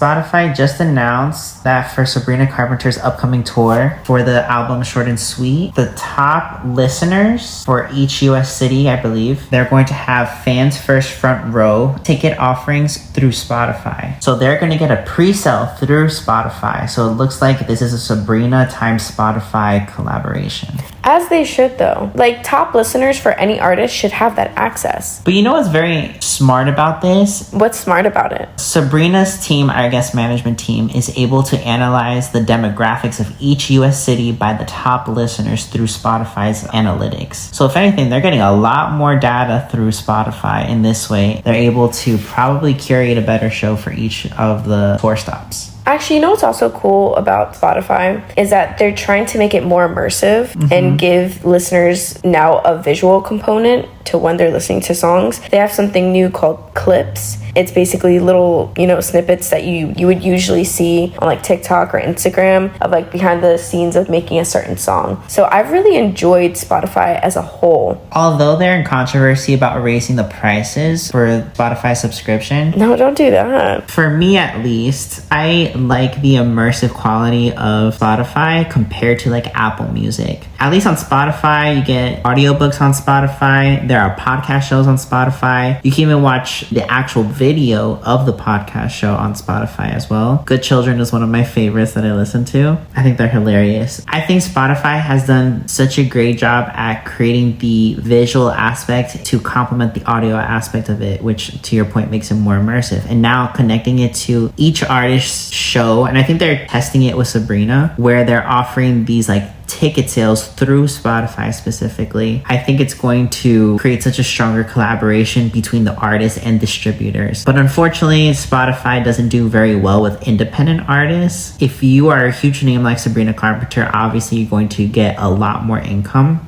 Spotify just announced that for Sabrina Carpenter's upcoming tour for the album Short and Sweet, the top listeners for each US city, I believe, they're going to have fans first front row ticket offerings through Spotify. So they're going to get a pre-sale through Spotify. So it looks like this is a Sabrina times Spotify collaboration. As they should, though. Like, top listeners for any artist should have that access. But you know what's very smart about this? What's smart about it? Sabrina's team, I guess management team, is able to analyze the demographics of each US city by the top listeners through Spotify's analytics. So if anything, they're getting a lot more data through Spotify. In this way, they're able to probably curate a better show for each of the tour stops. Actually, you know what's also cool about Spotify is that they're trying to make it more immersive and give listeners now a visual component to when they're listening to songs. They have something new called clips. It's basically little, snippets that you would usually see on like TikTok or Instagram of like behind the scenes of making a certain song. So I've really enjoyed Spotify as a whole. Although they're in controversy about raising the prices for Spotify subscription. No, don't do that. For me at least, I like the immersive quality of Spotify compared to like Apple Music. At least on Spotify, you get audiobooks on Spotify. There are podcast shows on Spotify. You can even watch the actual video of the podcast show on Spotify as well. Good Children is one of my favorites that I listen to. I think they're hilarious. I think Spotify has done such a great job at creating the visual aspect to complement the audio aspect of it, which to your point makes it more immersive. And now connecting it to each artist's show, and I think they're testing it with Sabrina, where they're offering these like ticket sales through Spotify specifically. I think it's going to create such a stronger collaboration between the artists and distributors. But unfortunately, Spotify doesn't do very well with independent artists. If you are a huge name like Sabrina Carpenter, obviously you're going to get a lot more income.